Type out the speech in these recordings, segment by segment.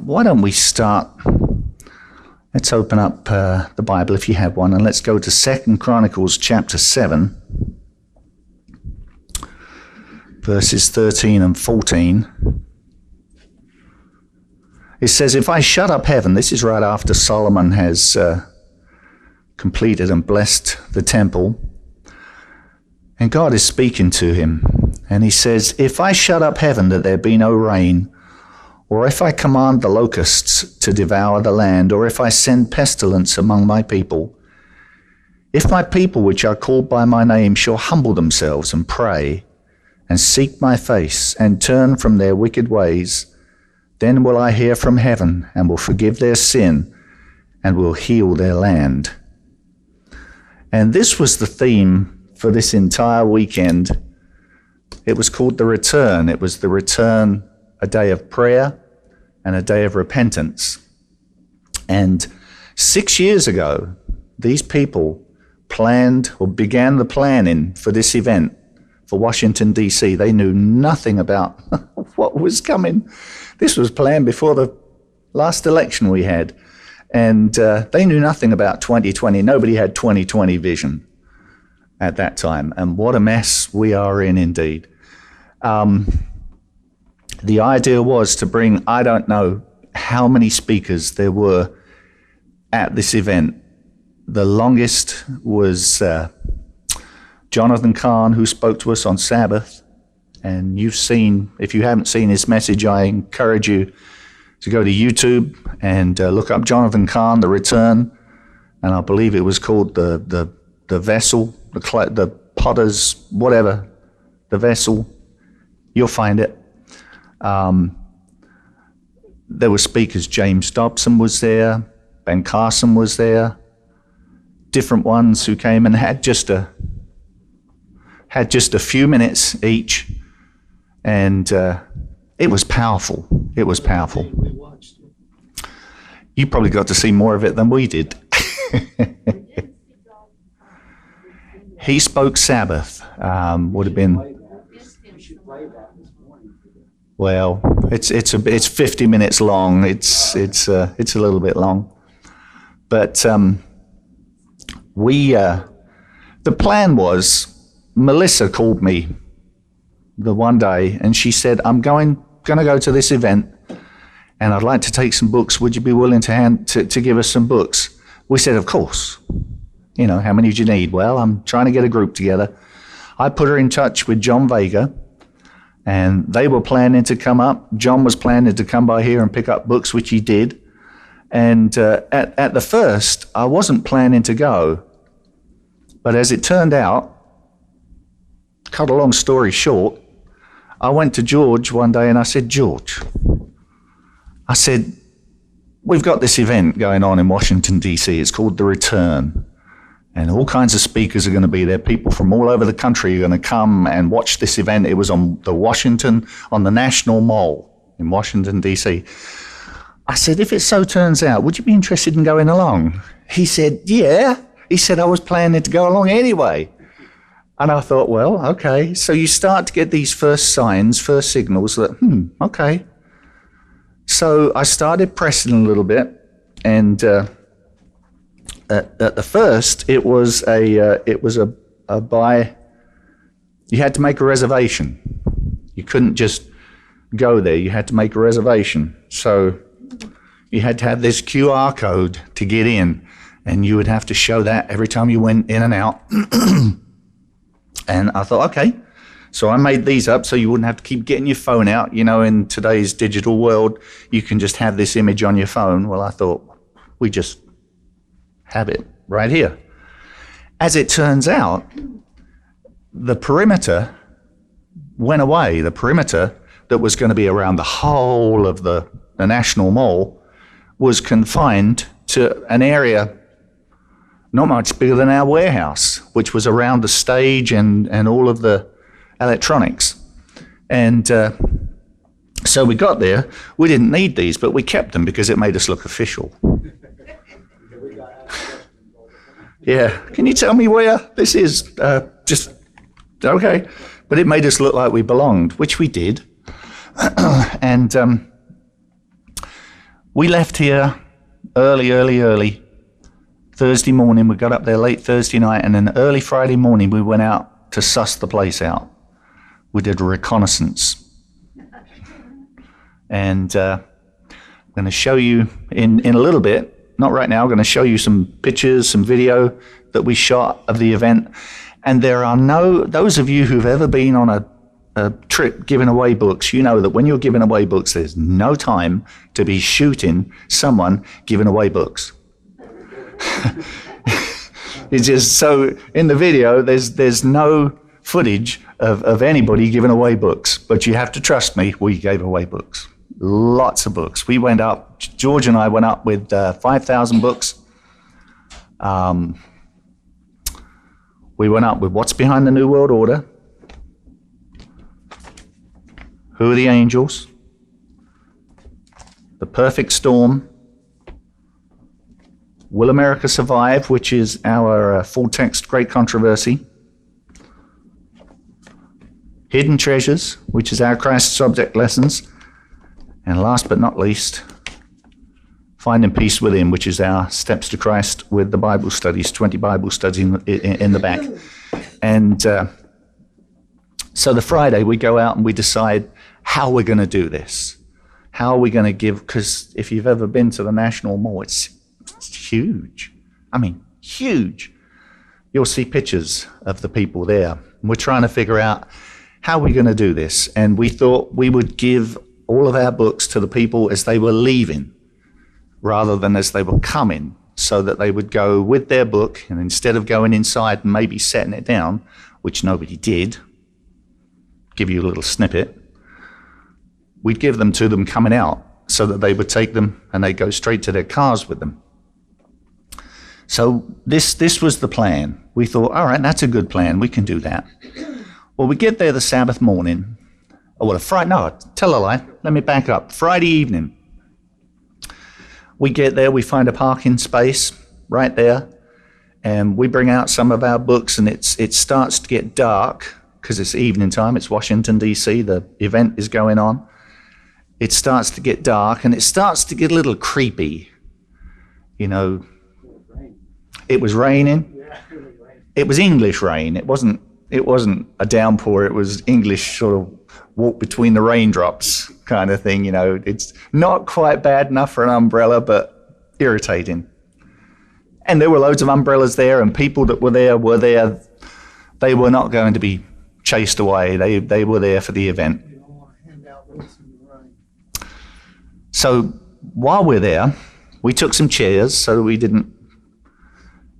Why don't we start? Let's open up the Bible if you have one, and let's go to 2 Chronicles chapter 7, verses 13 and 14. It says, if I shut up heaven, this is right after Solomon has completed and blessed the temple, and God is speaking to him, and he says, if I shut up heaven that there be no rain, or if I command the locusts to devour the land, or if I send pestilence among my people, if my people which are called by my name shall humble themselves and pray, and seek my face, and turn from their wicked ways, then will I hear from heaven, and will forgive their sin, and will heal their land. And this was the theme for this entire weekend. It was called the Return. It was the return, a day of prayer, and a day of repentance. And 6 years ago, these people planned or began the planning for this event for Washington, D.C. They knew nothing about what was coming. This was planned before the last election we had. And they knew nothing about 2020. Nobody had 2020 vision at that time. And what a mess we are in indeed. The idea was to bring, I don't know how many speakers there were at this event. The longest was Jonathan Kahn, who spoke to us on Sabbath. And you've seen, if you haven't seen his message, I encourage you to go to YouTube and look up Jonathan Kahn, The Return. And I believe it was called the vessel, the potter's, whatever, the vessel. You'll find it. There were speakers. James Dobson was there, Ben Carson was there, different ones who came and had just a few minutes each, and it was powerful. It was powerful. You probably got to see more of it than we did. He spoke Sabbath. Would have been. Well, it's 50 minutes long. It's a little bit long, but the plan was, Melissa called me the one day and she said, I'm going to go to this event and I'd like to take some books. Would you be willing to give us some books? We said, of course. You know, how many do you need? Well, I'm trying to get a group together. I put her in touch with John Vega. And they were planning to come up. John was planning to come by here and pick up books, which he did. And at the first, I wasn't planning to go. But as it turned out, cut a long story short, I went to George one day and I said, George, I said, we've got this event going on in Washington, D.C. It's called The Return. And all kinds of speakers are going to be there. People from all over the country are going to come and watch this event. It was on the National Mall in Washington, D.C. I said, if it so turns out, would you be interested in going along? He said, yeah. He said, I was planning to go along anyway. And I thought, well, okay. So you start to get these first signs, first signals that, okay. So I started pressing a little bit, and at the first, it was a buy. You had to make a reservation. You couldn't just go there. You had to make a reservation. So you had to have this QR code to get in, and you would have to show that every time you went in and out. And I thought, okay. So I made these up so you wouldn't have to keep getting your phone out. You know, in today's digital world, you can just have this image on your phone. Well, I thought, we just have it right here. As it turns out, the perimeter went away. The perimeter that was going to be around the whole of the National Mall was confined to an area not much bigger than our warehouse, which was around the stage and all of the electronics. And so we got there. We didn't need these, but we kept them because it made us look official. Yeah. Can you tell me where this is? Just, okay. But it made us look like we belonged, which we did. And we left here early. Thursday morning, we got up there late Thursday night, and then early Friday morning, we went out to suss the place out. We did a reconnaissance. And I'm going to show you in a little bit, not right now, I'm going to show you some pictures, some video that we shot of the event. And there are those of you who've ever been on a trip giving away books, you know that when you're giving away books, there's no time to be shooting someone giving away books. It's just so in the video there's no footage of anybody giving away books, but you have to trust me, we gave away books, lots of books. We went up, George and I went up with 5,000 books. We went up with What's Behind the New World Order, Who Are the Angels, The Perfect Storm, Will America Survive, which is our full-text Great Controversy, Hidden Treasures, which is our Christ Subject Lessons, and last but not least, Finding Peace Within, which is our Steps to Christ with the Bible studies, 20 Bible studies in the back. And so the Friday, we go out and we decide how we're going to do this. How are we going to give, because if you've ever been to the National Mall, it's huge. I mean, huge. You'll see pictures of the people there. And we're trying to figure out how we're going to do this. And we thought we would give all of our books to the people as they were leaving, rather than as they were coming, so that they would go with their book, and instead of going inside and maybe setting it down, which nobody did, give you a little snippet, we'd give them to them coming out, so that they would take them and they'd go straight to their cars with them. So this was the plan. We thought, all right, that's a good plan. We can do that. Well, we get there the Sabbath morning. Oh, well, no, tell a lie. Let me back up. Friday evening. We get there, we find a parking space right there, and we bring out some of our books, and it starts to get dark because it's evening time. It's Washington, D.C. The event is going on. It starts to get dark, and it starts to get a little creepy. You know, it was raining. It was English rain. It wasn't a downpour. It was English sort of walk between the raindrops kind of thing. You know, it's not quite bad enough for an umbrella, but irritating. And there were loads of umbrellas there, and people that were there. They were not going to be chased away. They were there for the event. So while we're there, we took some chairs so that we didn't,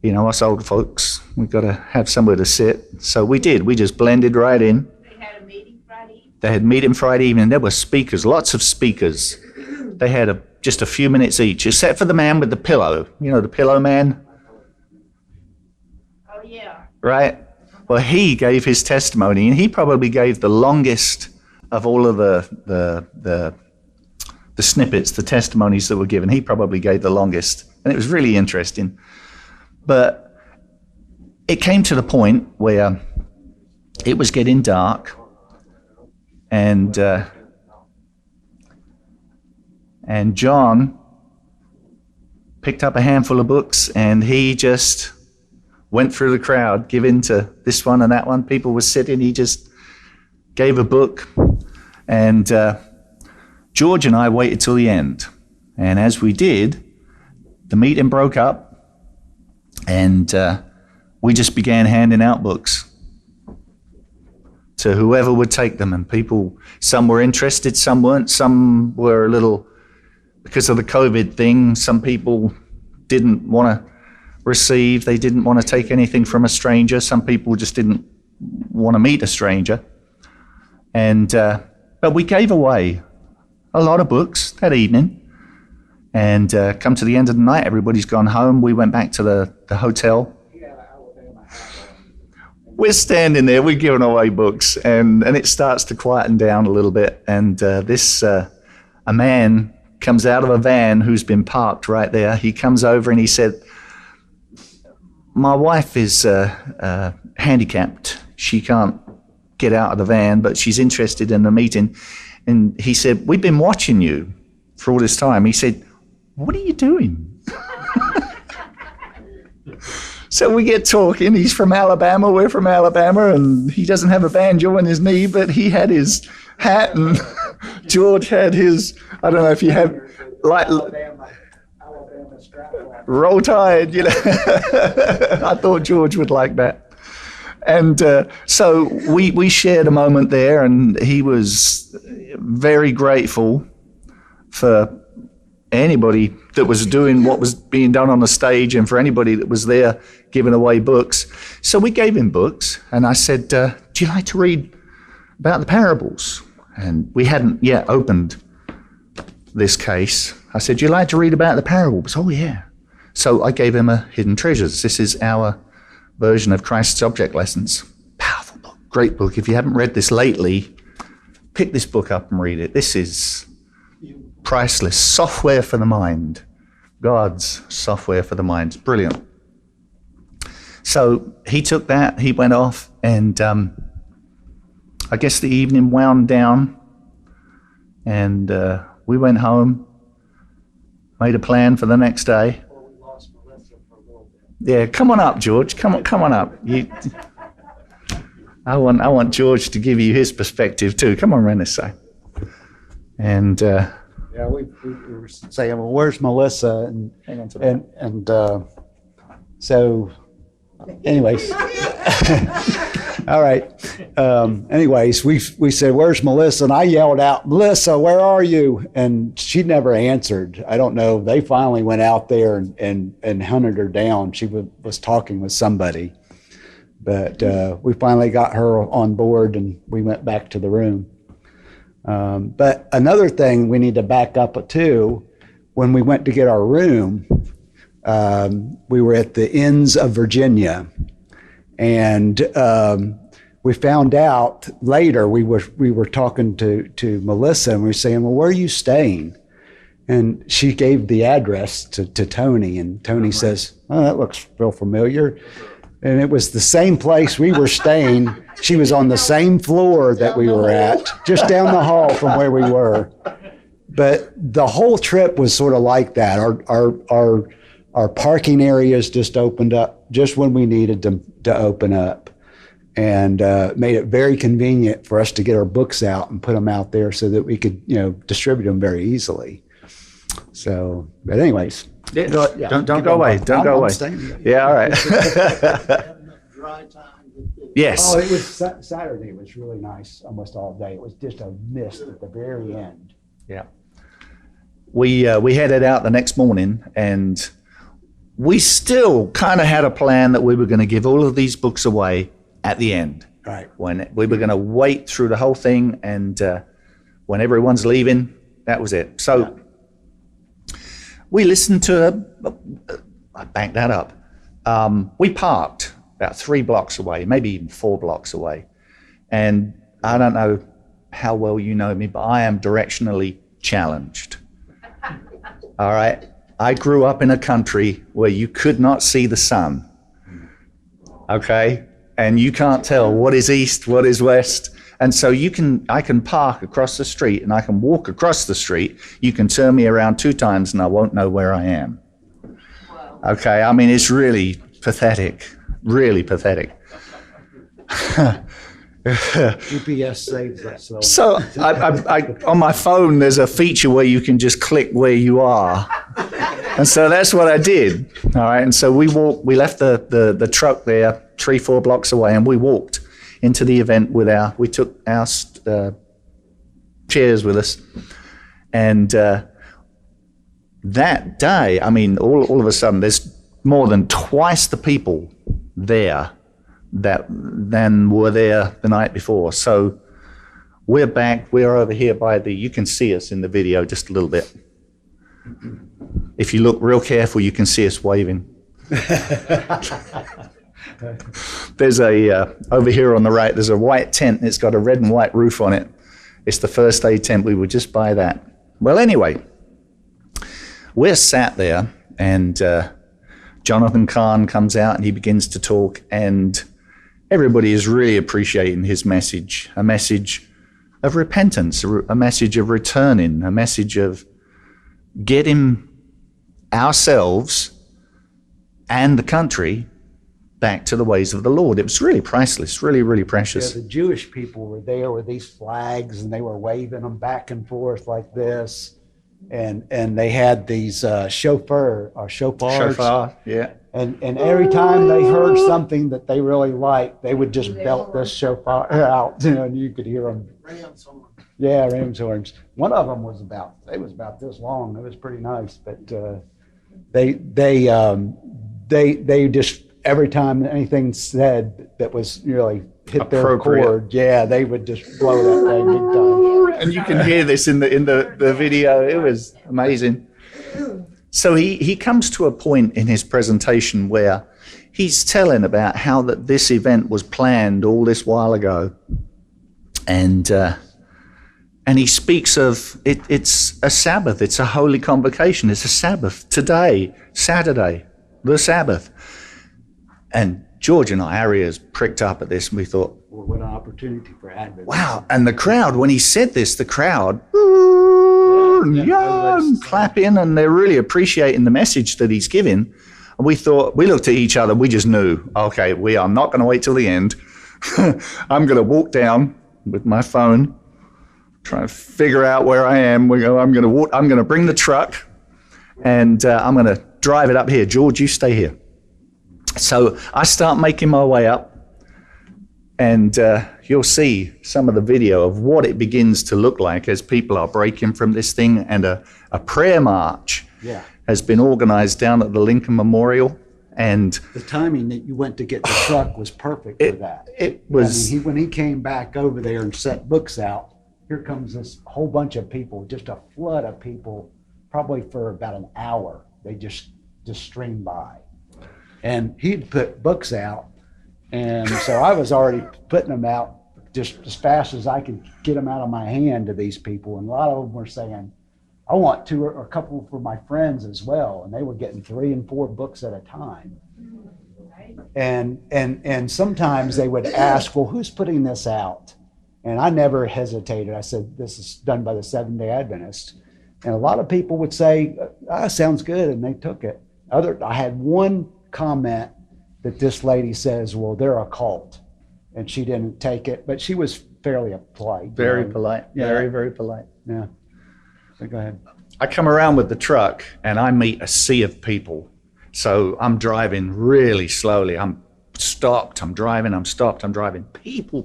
you know, us old folks, we've got to have somewhere to sit. So we did. We just blended right in. They had a meeting Friday evening? They had meeting Friday evening. There were speakers, lots of speakers. They had just a few minutes each, except for the man with the pillow. You know, the pillow man? Oh, yeah. Right? Well, he gave his testimony, and he probably gave the longest of all of the snippets, the testimonies that were given. He probably gave the longest, and it was really interesting. But it came to the point where it was getting dark, and John picked up a handful of books, and he just went through the crowd, giving to this one and that one. People were sitting, he just gave a book, and George and I waited till the end. And as we did, the meeting broke up, and we just began handing out books to whoever would take them. And people, some were interested, some weren't. Some were a little, because of the COVID thing, some people didn't want to receive. They didn't want to take anything from a stranger. Some people just didn't want to meet a stranger. And but we gave away a lot of books that evening. And come to the end of the night, everybody's gone home. We went back to the hotel. We're standing there, we're giving away books, and it starts to quieten down a little bit. And a man comes out of a van who's been parked right there. He comes over and he said, my wife is handicapped. She can't get out of the van, but she's interested in the meeting. And he said, we've been watching you for all this time. He said, what are you doing? So we get talking. He's from Alabama. We're from Alabama. And he doesn't have a banjo on his knee, but he had his hat, and George had his, I don't know if you have, like, Alabama strap on. Roll Tide, you know. I thought George would like that. And so we shared a moment there, and he was very grateful for anybody that was doing what was being done on the stage, and for anybody that was there giving away books. So we gave him books, and I said, do you like to read about the parables? And we hadn't yet opened this case. I said, do you like to read about the parables? Oh, yeah. So I gave him a Hidden Treasures. This is our version of Christ's Object Lessons. Powerful book, great book. If you haven't read this lately, pick this book up and read it. This is priceless. Software for the mind. God's software for the mind. It's brilliant. So he took that, he went off, and I guess the evening wound down, and we went home, made a plan for the next day. Well, we lost Melissa for a little bit. Yeah, come on up, George. Come on up. I want George to give you his perspective too. Come on, Renessa. And Yeah, we were saying, well, where's Melissa? And hang on to that. and so, anyways, all right. Anyways, we said, where's Melissa? And I yelled out, Melissa, where are you? And she never answered. I don't know. They finally went out there and hunted her down. She was talking with somebody. But we finally got her on board, and we went back to the room. But another thing we need to back up to, when we went to get our room, we were at the Inns of Virginia, and we found out later, we were talking to Melissa, and we were saying, well, where are you staying? And she gave the address to Tony, and Tony says, oh, that looks real familiar. And it was the same place we were staying. She was on the same floor that we were at, just down the hall from where we were. But the whole trip was sort of like that. Our parking areas just opened up just when we needed them to open up, and made it very convenient for us to get our books out and put them out there so that we could, distribute them very easily. So, but anyways. yeah, don't go away. Don't go away. Yeah, all right. Dry time. Yes. Oh, it was Saturday. It was really nice almost all day. It was just a mist at the very end. Yeah. We headed out the next morning, and we still kind of had a plan that we were going to give all of these books away at the end. Right. When we were going to wait through the whole thing, and when everyone's leaving, that was it. So we listened to I banked that up. We parked about 3 blocks away, maybe even 4 blocks away. And I don't know how well you know me, but I am directionally challenged. All right. I grew up in a country where you could not see the sun. Okay. And you can't tell what is east, what is west. And so I can park across the street, and I can walk across the street. You can turn me around 2 times and I won't know where I am. Okay. I mean, it's really pathetic, really pathetic. GPS saves that. So I on my phone, there's a feature where you can just click where you are. And so that's what I did. All right. And so we left the truck there 3-4 blocks away, and we walked into the event we took our chairs with us. And that day, I mean, all of a sudden, there's more than twice the people there than were there the night before. So we're back. We're over here you can see us in the video just a little bit. If you look real careful, you can see us waving. There's over here on the right, there's a white tent, and it's got a red and white roof on it. It's the first aid tent. We were just by that. Well, anyway, we're sat there, and Jonathan Kahn comes out and he begins to talk, and everybody is really appreciating his message, a message of repentance, a message of returning, a message of getting ourselves and the country back to the ways of the Lord. It was really priceless, really, really precious. Yeah, the Jewish people were there with these flags, and they were waving them back and forth like this. And they had these shofars. Shofar, yeah. And every time they heard something that they really liked, they would just belt this shofar out, and you could hear them. Ram's horn. Yeah, ram's horns. One of them was about this long. It was pretty nice, but they just, every time anything said that was really hit their chord, yeah, they would just blow that thing big time. And you can hear this in the video. It was amazing. So he comes to a point in his presentation where he's telling about how that this event was planned all this while ago, and he speaks of it. It's a Sabbath. It's a holy convocation. It's a Sabbath today, Saturday, the Sabbath. And George and I, our ears pricked up at this, and we thought, well, what an opportunity for Advent. Wow. And the crowd, when he said this, the crowd, clapping, and they're really appreciating the message that he's giving. And we looked at each other, we just knew, okay, we are not going to wait till the end. I'm going to walk down with my phone, trying to figure out where I am. I'm going to bring the truck, and I'm going to drive it up here. George, you stay here. So I start making my way up, and you'll see some of the video of what it begins to look like as people are breaking from this thing, and a prayer march has been organized down at the Lincoln Memorial. And the timing that you went to get the truck was perfect for that. It was. I mean, when he came back over there and set books out, here comes this whole bunch of people, just a flood of people, probably for about an hour. They just streamed by. And he'd put books out, and so I was already putting them out just as fast as I could get them out of my hand to these people. And a lot of them were saying, I want two or a couple for my friends as well. And they were getting 3 and 4 books at a time. And sometimes they would ask, well, who's putting this out? And I never hesitated. I said, this is done by the Seventh-day Adventists. And a lot of people would say, sounds good, and they took it. I had one comment that this lady says, well, they're a cult, and she didn't take it, but she was fairly polite. Very polite. Yeah. Very, very polite. Yeah. So go ahead. I come around with the truck, and I meet a sea of people. So I'm driving really slowly. I'm stopped. I'm driving. I'm stopped. I'm driving. People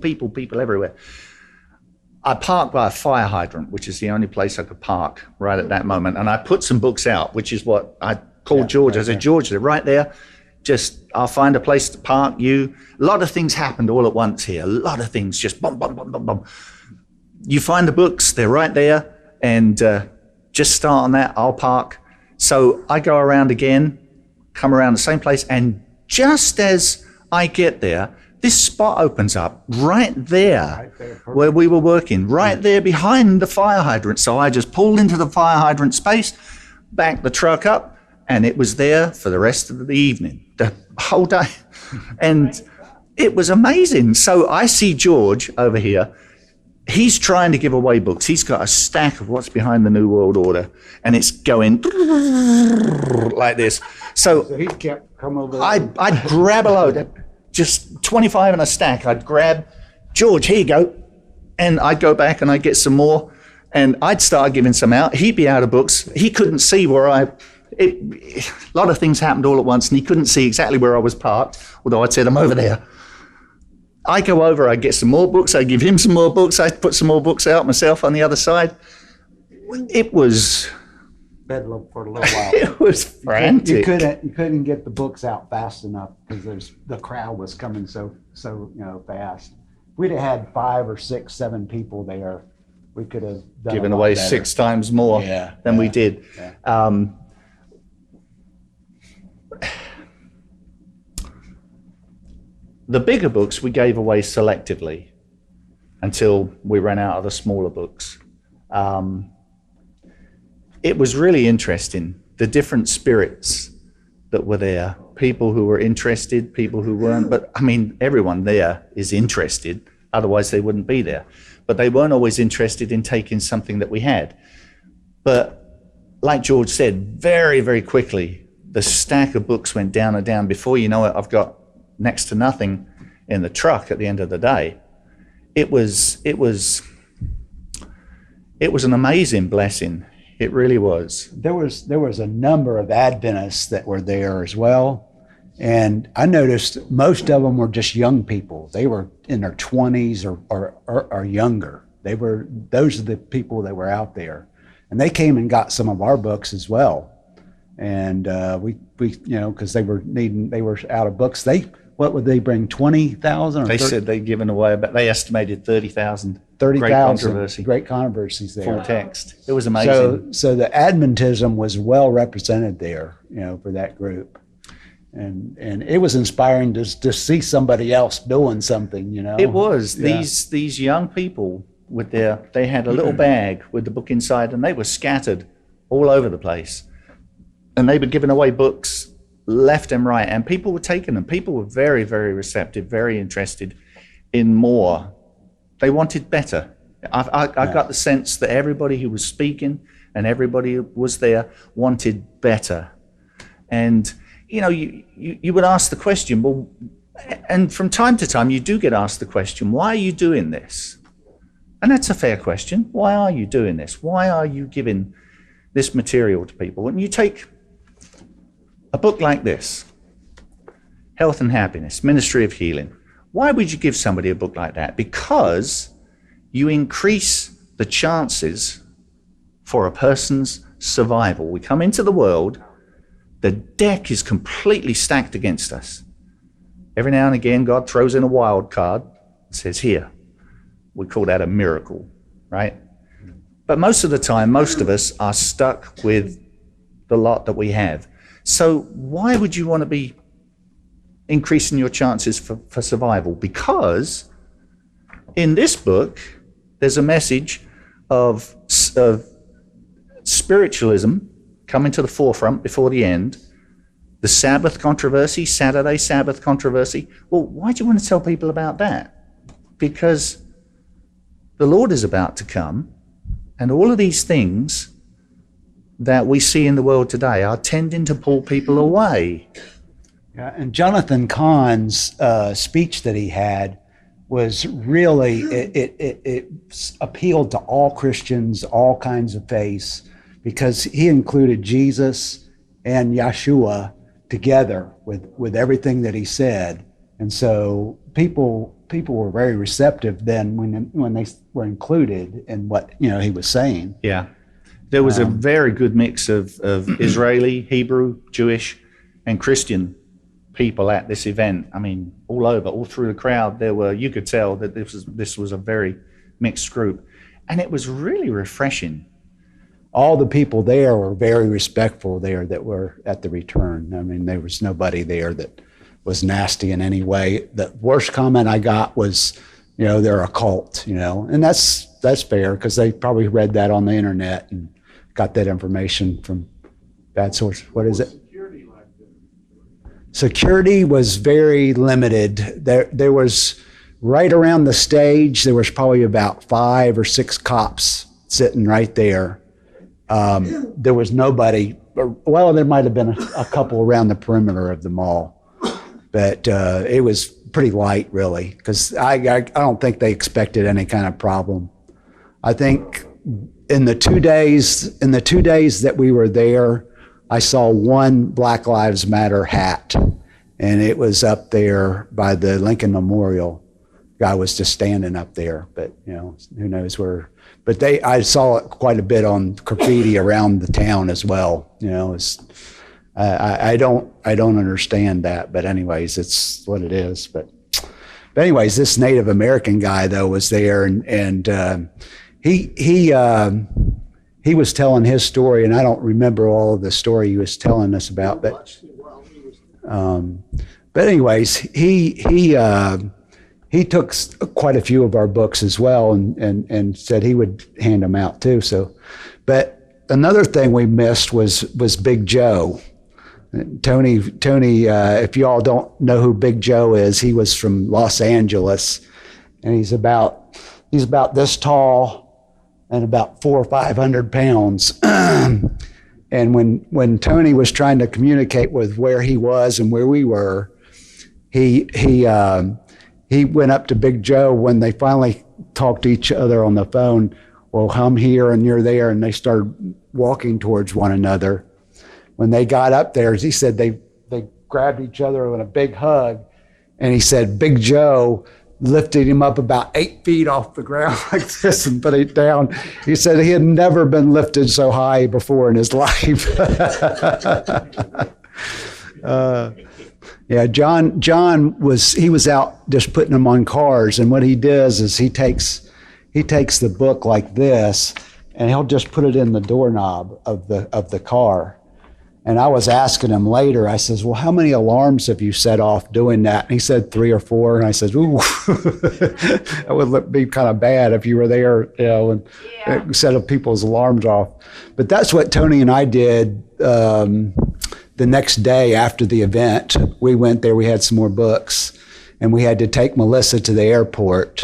everywhere. I parked by a fire hydrant, which is the only place I could park right at that moment. And I put some books out, which is what I called George. I said, George, they're right there. I'll find a place to park you. A lot of things happened all at once here. A lot of things just bum, bum, bum, bum, bum. You find the books, they're right there, and just start on that, I'll park. So I go around again, come around the same place, and just as I get there, this spot opens up right there where we were working, right there behind the fire hydrant. So I just pulled into the fire hydrant space, backed the truck up, and it was there for the rest of the evening, the whole day. And it was amazing. So I see George over here. He's trying to give away books. He's got a stack of what's behind the New World Order, and it's going like this. So he kept coming over there. I'd grab a load, just 25 in a stack. I'd grab, George, here you go. And I'd go back and I'd get some more, and I'd start giving some out. He'd be out of books. He couldn't see where a lot of things happened all at once, and he couldn't see exactly where I was parked, although I'd said, I'm over there. I go over, I get some more books, I give him some more books, I put some more books out myself on the other side. It was bedlam for a little while. It was frantic. You couldn't get the books out fast enough because the crowd was coming so fast. If we'd have had 5 or 6, 7 people there, we could have done given away better. 6 times more than we did. Yeah. The bigger books we gave away selectively until we ran out of the smaller books. It was really interesting, the different spirits that were there. people who were interested, people who weren't. But I mean, everyone there is interested. Otherwise, they wouldn't be there. But they weren't always interested in taking something that we had. But like George said, very, very quickly, the stack of books went down and down. Before you know it, I've got next to nothing in the truck at the end of the day. It was an amazing blessing. It really was. There was a number of Adventists that were there as well, and I noticed most of them were just young people. They were in their 20s or younger. Those are the people that were out there, and they came and got some of our books as well. And we because they were out of books. What would they bring? 20,000? They said they'd given away they estimated 30,000. 30,000. Great controversies there. Full text. It was amazing. So the Adventism was well represented there, for that group. And it was inspiring to see somebody else doing something, It was. Yeah. These young people they had a little bag with the book inside, and they were scattered all over the place. And they were giving away books left and right, and people were taking them. People were very, very receptive, very interested in more. They wanted better. I got the sense that everybody who was speaking and everybody who was there wanted better. And, you would ask the question, well, and from time to time you do get asked the question, why are you doing this? And that's a fair question. Why are you doing this? Why are you giving this material to people? When you take a book like this, Health and Happiness, Ministry of Healing, why would you give somebody a book like that? Because you increase the chances for a person's survival. We come into the world, the deck is completely stacked against us. Every now and again, God throws in a wild card and says, here. We call that a miracle, right? But most of the time, most of us are stuck with the lot that we have. So why would you want to be increasing your chances for survival? Because in this book, there's a message of spiritualism coming to the forefront before the end. The Sabbath controversy, Saturday Sabbath controversy. Well, why do you want to tell people about that? Because the Lord is about to come, and all of these things that we see in the world today are tending to pull people away. Yeah, and Jonathan Cahn's speech that he had was really, it appealed to all Christians, all kinds of faiths, because he included Jesus and Yeshua together with everything that he said. And so people were very receptive then when they were included in what he was saying. Yeah. There was a very good mix of Israeli, Hebrew, Jewish, and Christian people at this event. I mean, all through the crowd, you could tell that this was a very mixed group. And it was really refreshing. All the people there were very respectful there that were at the return. I mean, there was nobody there that was nasty in any way. The worst comment I got was, they're a cult, and that's fair because they probably read that on the internet and got that information from bad sources. What is it? Security was very limited. There was right around the stage. There was probably about 5 or 6 cops sitting right there. There was nobody. Well, there might have been a couple around the perimeter of the mall, but it was pretty light, really, because I don't think they expected any kind of problem. I think in the 2 days that we were there, I saw one Black Lives Matter hat, and it was up there by the Lincoln Memorial. Guy was just standing up there, but who knows where. But I saw it quite a bit on graffiti around the town as well. I don't understand that, but anyways, it's what it is. But anyways, this Native American guy though was there, and he was telling his story, and I don't remember all of the story he was telling us about, but anyways, he took quite a few of our books as well, and said he would hand them out too. So, but another thing we missed was Big Joe. Tony, if you all don't know who Big Joe is, he was from Los Angeles, and he's about this tall and about 400 or 500 pounds. And when Tony was trying to communicate with where he was and where we were, he went up to Big Joe when they finally talked to each other on the phone. Well, I'm here and you're there, and they started walking towards one another. When they got up there, he said they grabbed each other in a big hug, and he said Big Joe lifted him up about 8 feet off the ground like this and put it down. He said he had never been lifted so high before in his life. Yeah, John was out just putting them on cars, and what he does is he takes the book like this, and he'll just put it in the doorknob of the car. And I was asking him later, I says, well, how many alarms have you set off doing that? And he said 3 or 4. And I said, ooh, that would be kind of bad if you were there, and set people's alarms off. But that's what Tony and I did the next day after the event. We went there, we had some more books, and we had to take Melissa to the airport.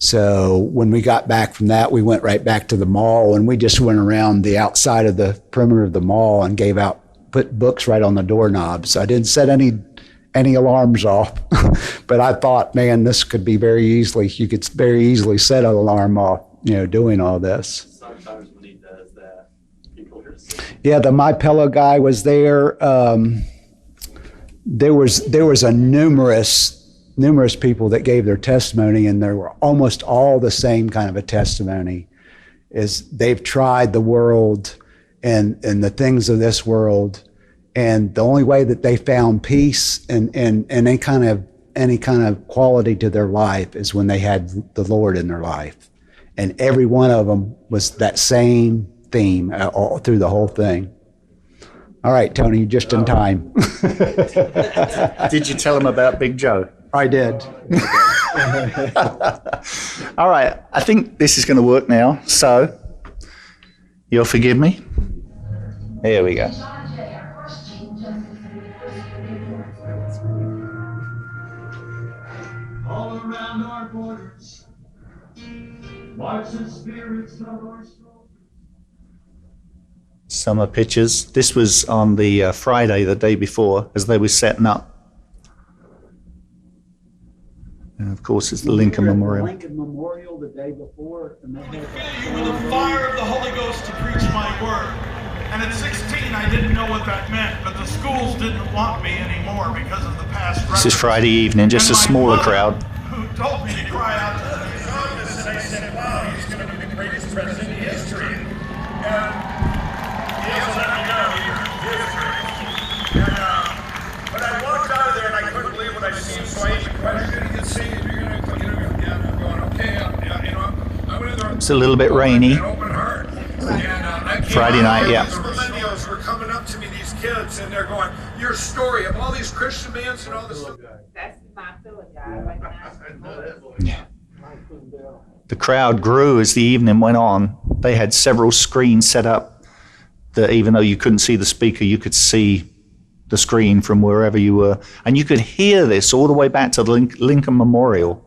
So when we got back from that, we went right back to the mall, and we just went around the outside of the perimeter of the mall and put books right on the doorknobs. I didn't set any alarms off, but I thought, man, this could be you could very easily set an alarm off, doing all this. Sometimes when he does that, people are saying, Yeah, the My Pillow guy was there. There was a numerous people that gave their testimony, and they were almost all the same kind of a testimony. Is they've tried the world and the things of this world, and the only way that they found peace and any kind of quality to their life is when they had the Lord in their life. And every one of them was that same theme all through the whole thing. All right, Tony, just in time. Did you tell him about Big Joe? I did. All right, I think this is going to work now. So, you'll forgive me? Here we go. all around our borders, watch the spirits of our soul. Summer pictures. This was on the Friday, the day before, as they were setting up. And of course, it's the Lincoln Memorial. Lincoln Memorial the day before, and they had Fill you with the fire of the Holy Ghost to preach my word. And at 16, I didn't know what that meant, but the schools didn't want me anymore because of the past record. This is Friday evening, just a smaller crowd. Who told me to cry out to the psalmist, and I said, wow, he's going to be the greatest president in history. And he also let me know you're history. But I walked out of there and I couldn't believe what I seen, so I asked the question, you're going to get saved, you're going to, yeah, I'm going, okay, I went in there. It's a little bit rainy. An open heart. And Friday night, yeah. The millennials were coming up to me, these kids, and they're going, your story of all these Christian bands and all this stuff. That's my pillow guy right now. Yeah. The crowd grew as the evening went on. They had several screens set up that even though you couldn't see the speaker, you could see the screen from wherever you were. And you could hear this all the way back to the Lincoln Memorial.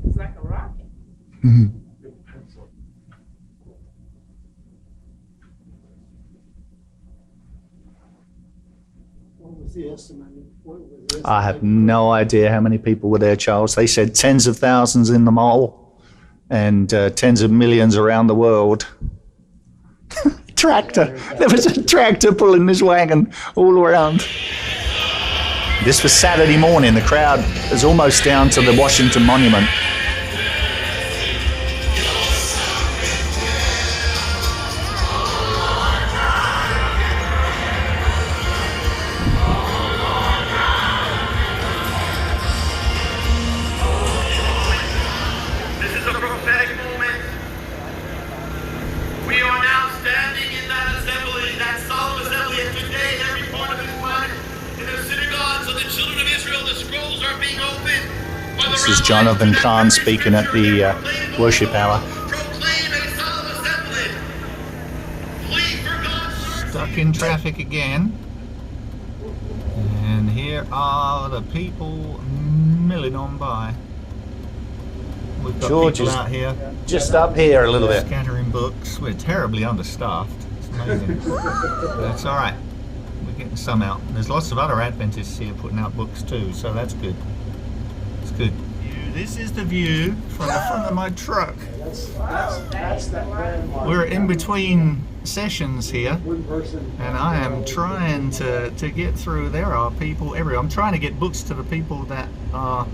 It's like a rocket. Mm-hmm. What was the estimate? I have no idea how many people were there, Charles. They said tens of thousands in the mall and tens of millions around the world. Tractor. There was a tractor pulling this wagon all around. This was Saturday morning. The crowd was almost down to the Washington Monument. This is a prophetic moment. We are now standing in that assembly, that solemn assembly, and today every part of it is one. In the synagogues of the children of Israel, the scrolls are being opened. This is Jonathan Kahn speaking at the worship hour. Proclaim a solemn assembly. Plead for God's stuck in traffic again. And here are the people milling on by. We've got George people is out here just up here a little bit. scattering books. We're terribly understaffed. It's amazing. But it's all right. We're getting some out. There's lots of other Adventists here putting out books too, so that's good. It's good. This is the view from the front of my truck. We're in between sessions here, and I am trying to get through. There are people everywhere. I'm trying to get books to the people that are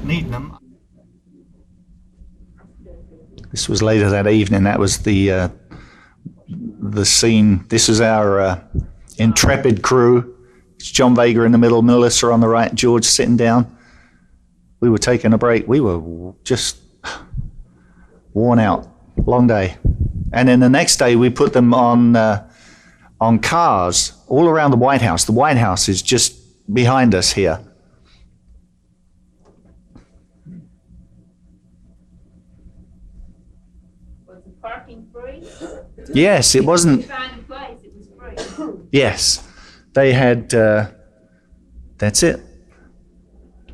needing them. This was later that evening. That was the scene. This is our intrepid crew. It's John Vega in the middle, Melissa on the right, George sitting down. We were taking a break. We were just worn out. Long day. And then the next day we put them on cars all around the White House. The White House is just behind us here. Was the parking free? Yes, it wasn't. If you find a place, it was free. Yes, they had. That's it.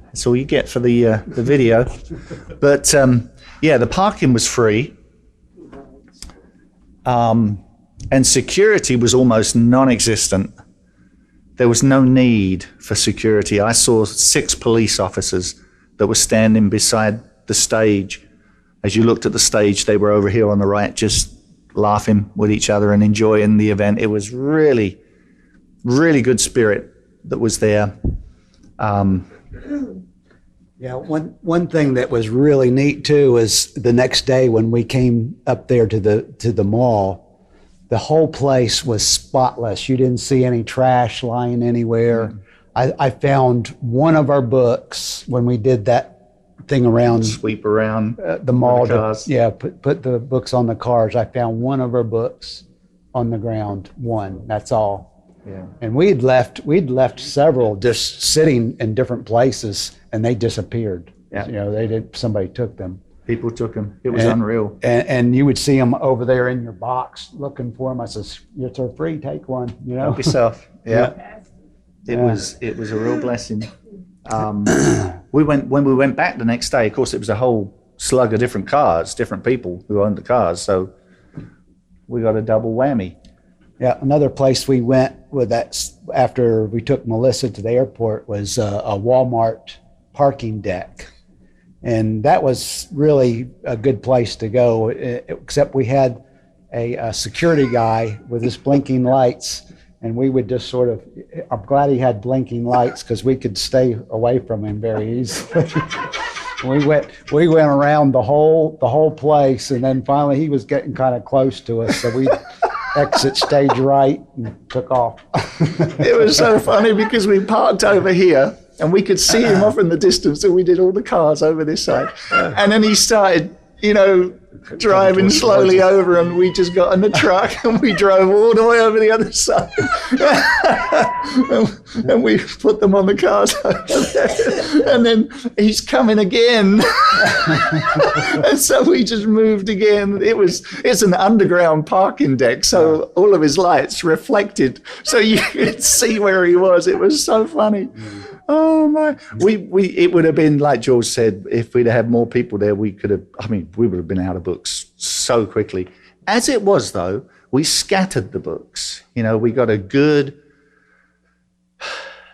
That's all you get for the video. But yeah, the parking was free, and security was almost non-existent. There was no need for security. I saw 6 police officers that were standing beside the stage. As you looked at the stage, they were over here on the right, just laughing with each other and enjoying the event. It was really, really good spirit that was there. Yeah, one thing that was really neat too is the next day when we came up there to the mall, the whole place was spotless. You didn't see any trash lying anywhere. I found one of our books when we did that thing around Sweep around the mall. the cars. Put the books on the cars. I found one of our books on the ground. One. That's all. Yeah. And we'd left several just sitting in different places, and they disappeared. Yeah. You know, somebody took them. People took them. It was unreal. And you would see them over there in your box looking for them. I says, "You're free. Take one." You know. Help yourself. Yeah. It Yeah. was a real blessing. When we went back the next day, of course, it was a whole slug of different cars, different people who owned the cars. So we got a double whammy. Yeah, another place we went with that after we took Melissa to the airport was a Walmart parking deck. And that was really a good place to go, except we had a security guy with his blinking lights, and we would just sort of, I'm glad he had blinking lights because we could stay away from him very easily. We went around the whole place, and then finally he was getting kind of close to us, so we exit stage right and took off. It was so funny because we parked over here and we could see him off in the distance, and we did all the cars over this side. And then he started, driving slowly over, and we just got in the truck and we drove all the way over the other side. and we put them on the cars over there. And then he's coming again. And so we just moved again. It's an underground parking deck, so all of his lights reflected, so you could see where he was. It was so funny. Oh my! It would have been like George said. If we'd had more people there, we would have been out of books so quickly. As it was, though, we scattered the books. We got a good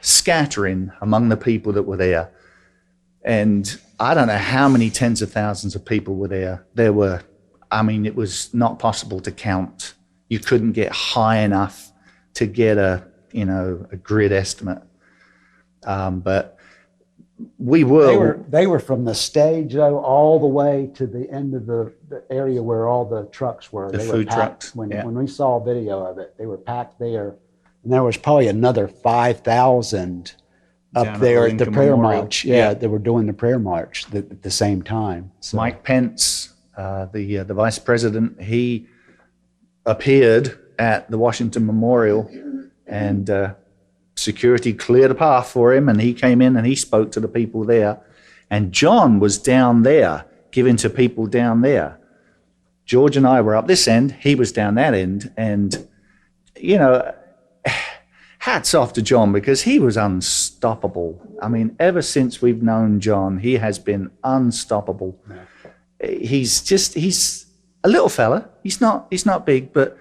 scattering among the people that were there, and I don't know how many tens of thousands of people were there. There were, it was not possible to count. You couldn't get high enough to get a grid estimate. But we were. They were from the stage though all the way to the end of the area where all the trucks were. The they food were packed. trucks. When we saw a video of it, they were packed there, and there was probably another 5,000 up Down at there the at the Lincoln prayer Memorial. march. Yeah, they were doing the prayer march at the same time. So. Mike Pence, the vice president, he appeared at the Washington Memorial, and security cleared a path for him, and he came in and he spoke to the people there. And John was down there giving to people down there. George and I were up this end, he was down that end, and hats off to John, because he was unstoppable. I mean, ever since we've known John, he has been unstoppable. He's a little fella. He's not big, but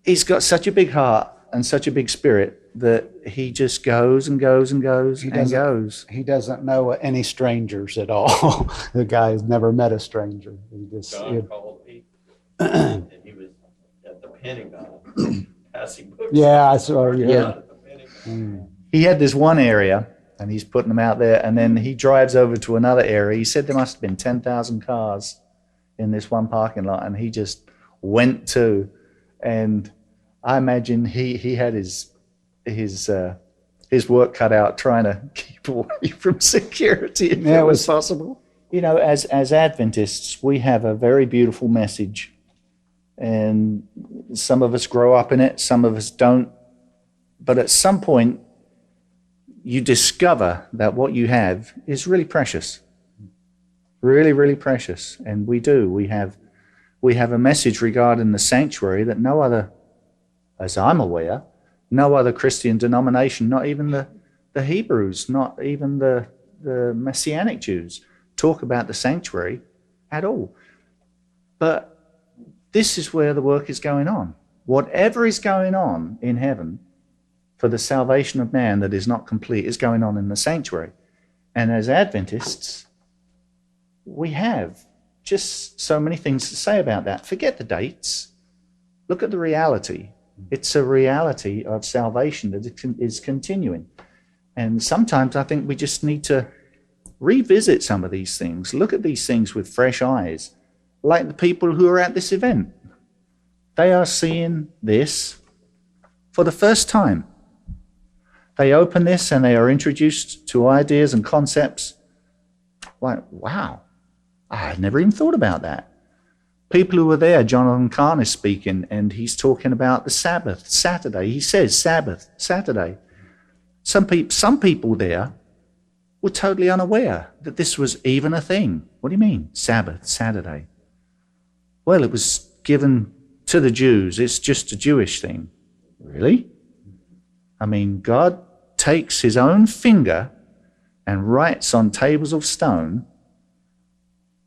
he's got such a big heart and such a big spirit that he just goes and goes and goes and goes. He doesn't know any strangers at all. The guy has never met a stranger. He just John called me, and he was at the Pentagon passing books. yeah, I saw you. Yeah. At the Pentagon. He had this one area, and he's putting them out there, and then he drives over to another area. He said there must have been 10,000 cars in this one parking lot, and he just went to, and I imagine he had his work cut out trying to keep away from security if it was possible. You know, as Adventists, we have a very beautiful message, and some of us grow up in it, some of us don't. But at some point, you discover that what you have is really precious, really, really precious. And we do. We have a message regarding the sanctuary that no other, as I'm aware, no other Christian denomination, not even the Hebrews, not even the Messianic Jews, talk about the sanctuary at all. But this is where the work is going on. Whatever is going on in heaven for the salvation of man that is not complete is going on in the sanctuary. And as Adventists, we have just so many things to say about that. Forget the dates. Look at the reality. It's a reality of salvation that is continuing. And sometimes I think we just need to revisit some of these things, look at these things with fresh eyes, like the people who are at this event. They are seeing this for the first time. They open this and they are introduced to ideas and concepts like, wow, I had never even thought about that. People who were there, Jonathan Kahn is speaking, and he's talking about the Sabbath, Saturday. He says Sabbath, Saturday. Some people there were totally unaware that this was even a thing. What do you mean, Sabbath, Saturday? Well, it was given to the Jews. It's just a Jewish thing. Really? I mean, God takes his own finger and writes on tables of stone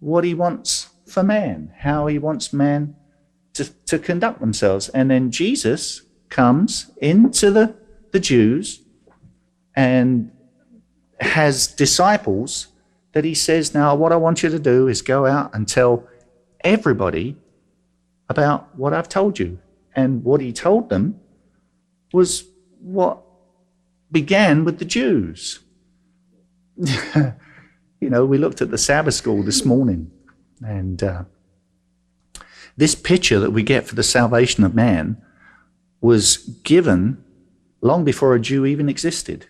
what he wants for man, how he wants man to conduct themselves. And then Jesus comes into the Jews and has disciples that he says, now what I want you to do is go out and tell everybody about what I've told you. And what he told them was what began with the Jews. You know, we looked at the Sabbath school this morning, and this picture that we get for the salvation of man was given long before a Jew even existed.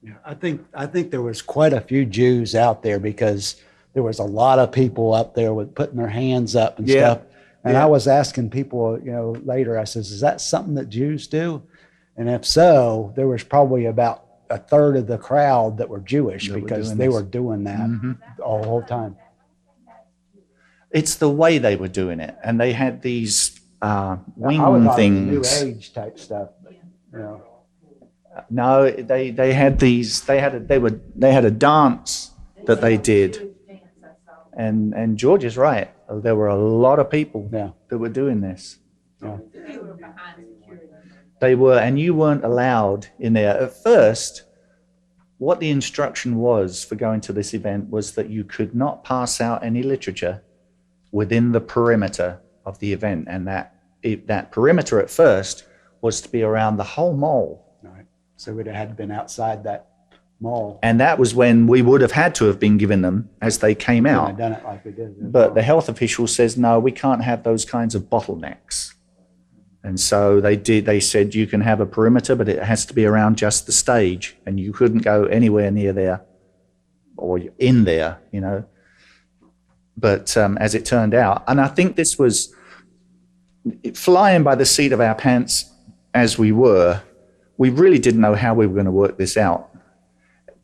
Yeah, I think there was quite a few Jews out there, because there was a lot of people up there with putting their hands up and stuff. And I was asking people, you know, later, I says, is that something that Jews do? And if so, there was probably about a third of the crowd that were Jewish, because they were doing that the whole time. It's the way they were doing it. And they had these wing I would thought things. it was New Age type stuff, but, you know. No, they had these. They had a dance that they did, and George is right. There were a lot of people that were doing this. Yeah. They were, and you weren't allowed in there at first. What the instruction was for going to this event was that you could not pass out any literature within the perimeter of the event, and that perimeter at first was to be around the whole mall. Right. So it had been outside that mall. And that was when we would have had to have been given them as they came I've out. done it like we did. But the health official says, no, we can't have those kinds of bottlenecks. And so they said you can have a perimeter, but it has to be around just the stage, and you couldn't go anywhere near there or in there, you know. But as it turned out, and I think this was flying by the seat of our pants as we really didn't know how we were going to work this out.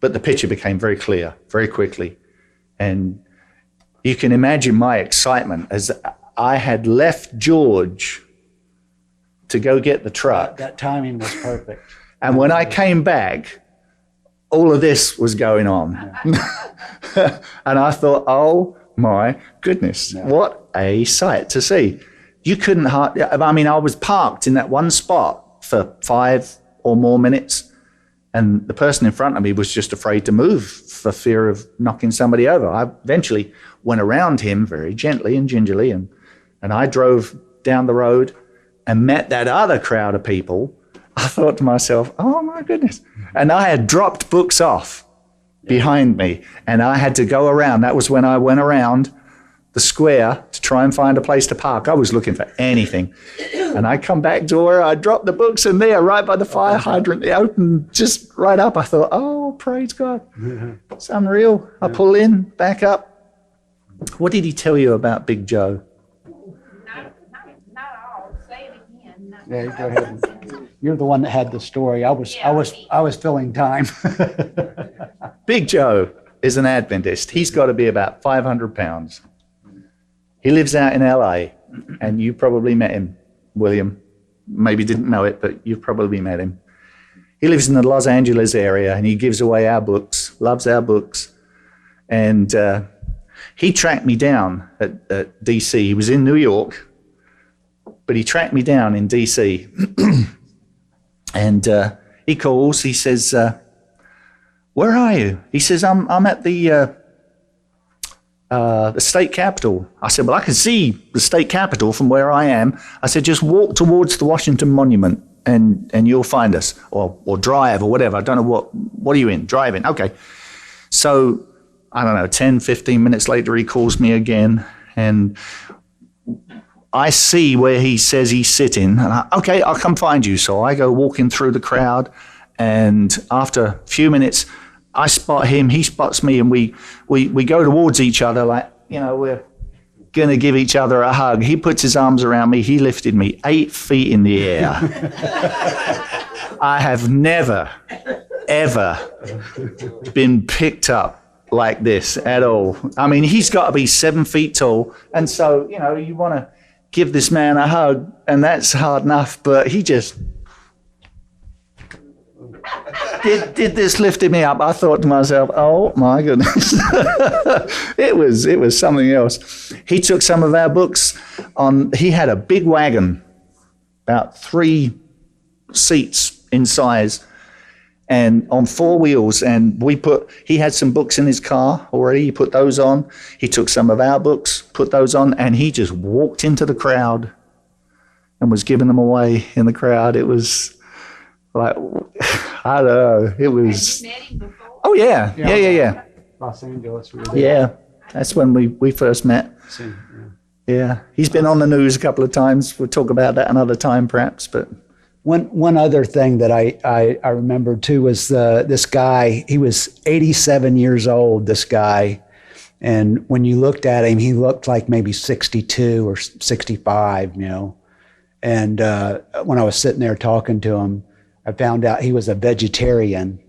But the picture became very clear very quickly. And you can imagine my excitement as I had left George to go get the truck. That timing was perfect. And when I came back, all of this was going on. And I thought, oh my goodness, what a sight to see. You couldn't I was parked in that one spot for 5 or more minutes, and the person in front of me was just afraid to move for fear of knocking somebody over. I eventually went around him very gently and gingerly, and I drove down the road and met that other crowd of people. I thought to myself, oh my goodness. And I had dropped books off behind me, and I had to go around. That was when I went around the square to try and find a place to park. I was looking for anything. And I come back to where I dropped the books, and there, right by the fire hydrant, they opened just right up. I thought, oh, praise God. It's unreal. I pull in, back up. What did he tell you about Big Joe? Not all. Say it again. Yeah, go ahead. You're the one that had the story. I was filling time. Big Joe is an Adventist. He's got to be about 500 pounds. He lives out in LA, and you probably met him, William. Maybe didn't know it, but you've probably met him. He lives in the Los Angeles area, and he gives away our books, loves our books. And he tracked me down at D.C. He was in New York, but he tracked me down in D.C. And he calls. He says, where are you? He says, I'm at the state capitol. I said, well, I can see the state capitol from where I am. I said, just walk towards the Washington Monument and you'll find us, or drive or whatever. I don't know what are you in? Driving. Okay. So, I don't know, 10, 15 minutes later, he calls me again, and I see where he says he's sitting, and okay, I'll come find you. So I go walking through the crowd, and after a few minutes, I spot him, he spots me, and we go towards each other like, we're going to give each other a hug. He puts his arms around me. He lifted me 8 feet in the air. I have never, ever been picked up like this at all. I mean, he's got to be 7 feet tall, and so, you want to give this man a hug, and that's hard enough, but he just did this, lifted me up. I thought to myself, oh my goodness. It was something else. He took some of our books he had a big wagon, about 3 seats in size, and on 4 wheels, and he had some books in his car already. He put those on. He took some of our books, put those on, and he just walked into the crowd and was giving them away in the crowd. It was like, I don't know. It was. Have you met him before? Oh yeah. Yeah. Los Angeles. We were there. Yeah, that's when we first met. Yeah, he's been on the news a couple of times. We'll talk about that another time, perhaps. But one other thing that I remembered too was this guy. He was 87 years old. This guy, and when you looked at him, he looked like maybe 62 or 65. And when I was sitting there talking to him, I found out he was a vegetarian,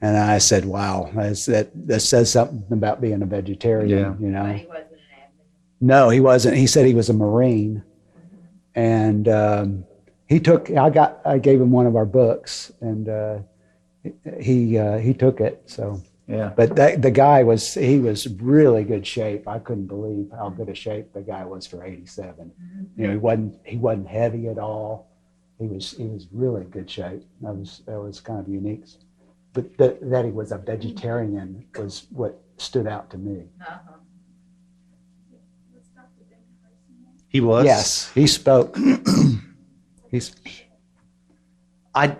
and I said, "Wow, that says something about being a vegetarian." But he wasn't an Adventist. No, he wasn't. He said he was a Marine, and I gave him one of our books, and he took it. So yeah, but the guy was really good shape. I couldn't believe how good a shape the guy was for 87. He wasn't heavy at all. He was really good shape. That was kind of unique. But that he was a vegetarian was what stood out to me. he was. Yes, he spoke.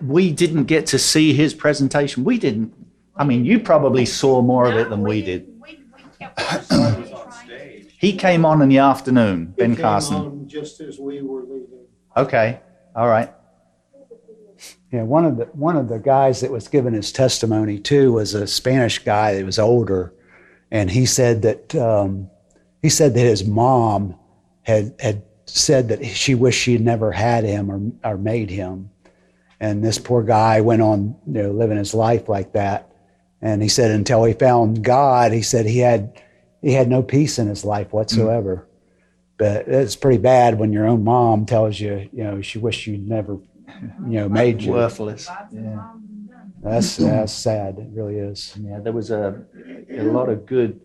We didn't get to see his presentation. We didn't. I mean, you probably saw more of it than we did. We kept trying. He came on in the afternoon, Ben He came Carson. on just as we were leaving. Okay, all right. Yeah, one of the guys that was giving his testimony too was a Spanish guy that was older, and he said that his mom had said that she wished she had never had him or made him, and this poor guy went on living his life like that, and he said until he found God, he said he had no peace in his life whatsoever. But it's pretty bad when your own mom tells you, she wished you never, made you. Worthless. Lots of Yeah. moms and done. That's sad. It really is. Yeah, there was a lot of good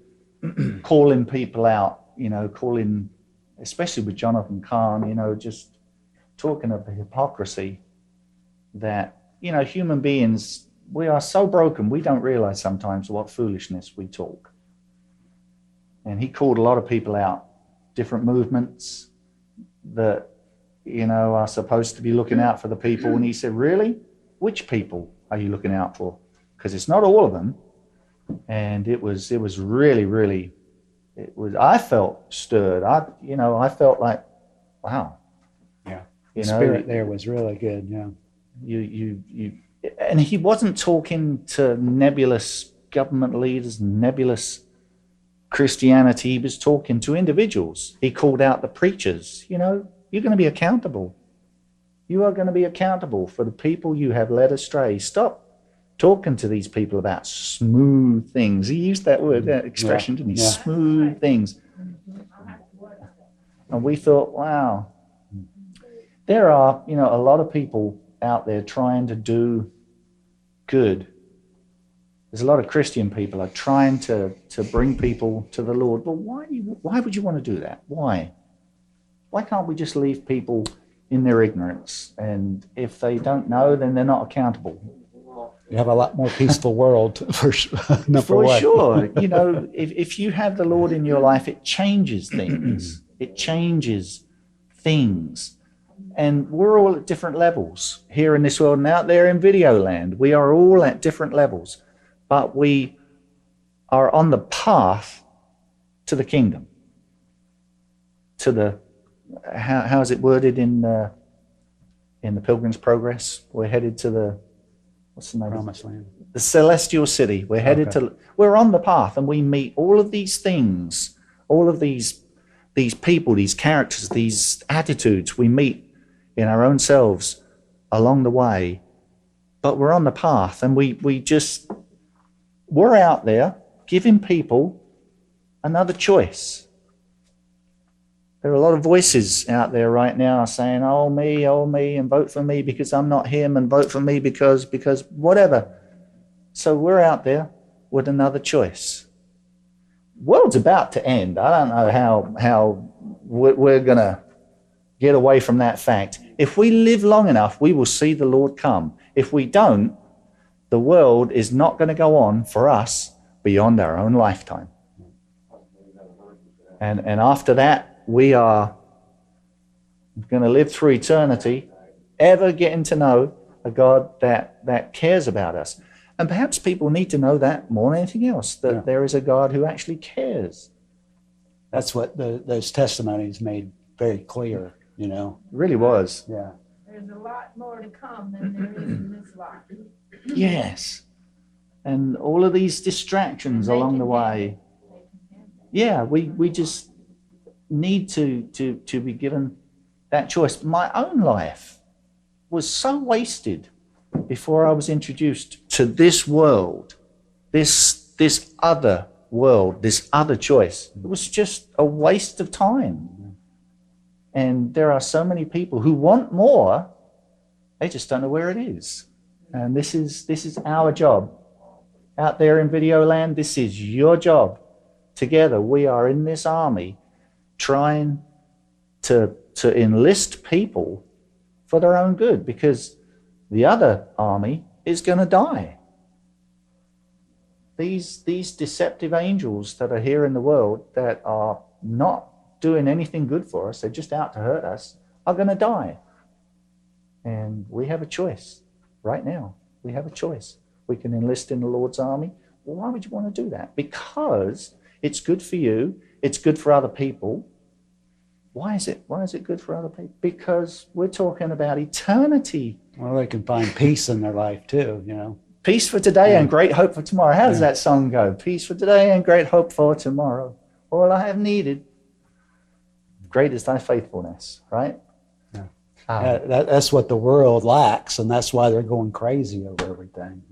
calling people out, calling, especially with Jonathan Kahn, just talking of the hypocrisy that, human beings, we are so broken, we don't realize sometimes what foolishness we talk. And he called a lot of people out, different movements that, are supposed to be looking out for the people. And he said, really? Which people are you looking out for? Because it's not all of them. And it was really, really, I felt stirred. I felt like, wow. Yeah. The spirit there was really good. Yeah. And he wasn't talking to nebulous government leaders, nebulous Christianity. He was talking to individuals. He called out the preachers. You're going to be accountable. You are going to be accountable for the people you have led astray. Stop talking to these people about smooth things. He used that word, that expression, didn't he? Yeah. Smooth things. And we thought, wow, there are, a lot of people out there trying to do good. There's a lot of Christian people are trying to bring people to the Lord. But why would you want to do that? Why? Why can't we just leave people in their ignorance? And if they don't know, then they're not accountable. You have a lot more peaceful world for sure. If you have the Lord in your life, it changes things. It changes things. And we're all at different levels here in this world and out there in video land. We are all at different levels, but we are on the path to the kingdom, to the, how is it worded in the Pilgrim's Progress? We're headed to the, what's the name? Promised land. The celestial city. We're headed we're on the path, and we meet all of these things, all of these people, these characters, these attitudes we meet in our own selves along the way. But we're on the path, and we're out there giving people another choice. There are a lot of voices out there right now saying, oh me, and vote for me because I'm not him, and vote for me because whatever. So we're out there with another choice. World's about to end. I don't know how we're going to get away from that fact. If we live long enough, we will see the Lord come. If we don't, the world is not going to go on for us beyond our own lifetime. And after that, we are going to live through eternity, ever getting to know a God that cares about us. And perhaps people need to know that more than anything else, that there is a God who actually cares. That's what those testimonies made very clear, It really was. Yeah. There's a lot more to come than there is in this life. Yes. And all of these distractions along the way. Yeah, we just need to be given that choice. My own life was so wasted before I was introduced to this world, this other world, this other choice. It was just a waste of time. And there are so many people who want more, they just don't know where it is. And this is our job. Out there in video land, this is your job. Together, we are in this army trying to enlist people for their own good, because the other army is going to die. These deceptive angels that are here in the world that are not doing anything good for us, they're just out to hurt us, are going to die. And we have a choice right now. We have a choice. We can enlist in the Lord's army. Well, why would you want to do that? Because it's good for you. It's good for other people. Why is it good for other people? Because we're talking about eternity. Well, they can find peace in their life too, Peace for today and great hope for tomorrow. How does that song go? Peace for today and great hope for tomorrow. All I have needed. Great is thy faithfulness, right? Yeah. That's what the world lacks, and that's why they're going crazy over everything,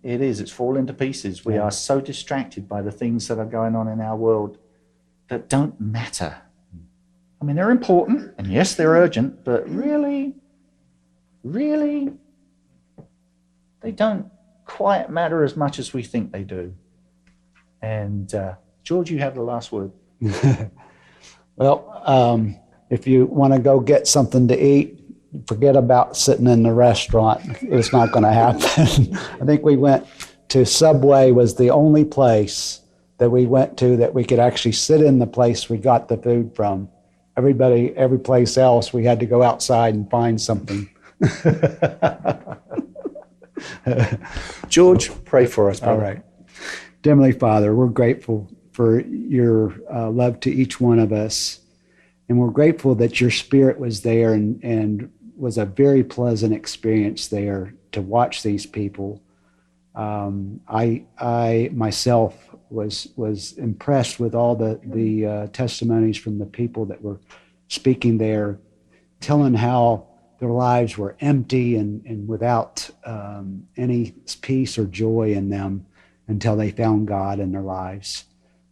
It is. It's falling to pieces. We are so distracted by the things that are going on in our world that don't matter. I mean, they're important, and yes, they're urgent, but really, they don't quite matter as much as we think they do. And George, you have the last word. Well, if you want to go get something to eat, forget about sitting in the restaurant. It's not going to happen. I think we went to Subway was the only place that we went to that we could actually sit in the place we got the food from. Every place else, we had to go outside and find something. George, pray for us, brother. All right. Dear Heavenly Father, we're grateful for your love to each one of us. And we're grateful that your spirit was there and was a very pleasant experience there to watch these people. I myself was impressed with all the testimonies from the people that were speaking there, telling how their lives were empty and without any peace or joy in them until they found God in their lives.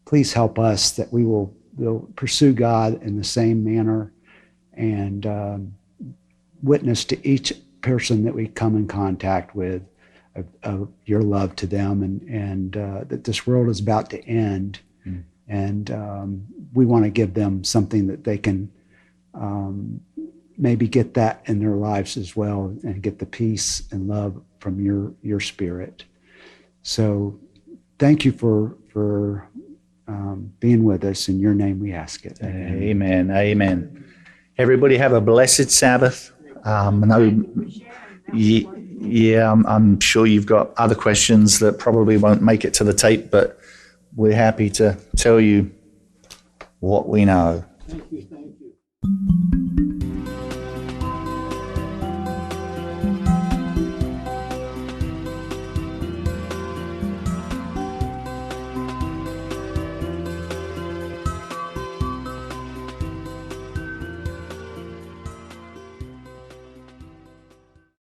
Please help us that we'll pursue God in the same manner and witness to each person that we come in contact with of your love to them and that this world is about to end. And we want to give them something that they can maybe get that in their lives as well and get the peace and love from your spirit. So thank you for being with us. In your name we ask it. Amen. Amen. Everybody have a blessed Sabbath. I'm sure you've got other questions that probably won't make it to the tape, but we're happy to tell you what we know. Thank you.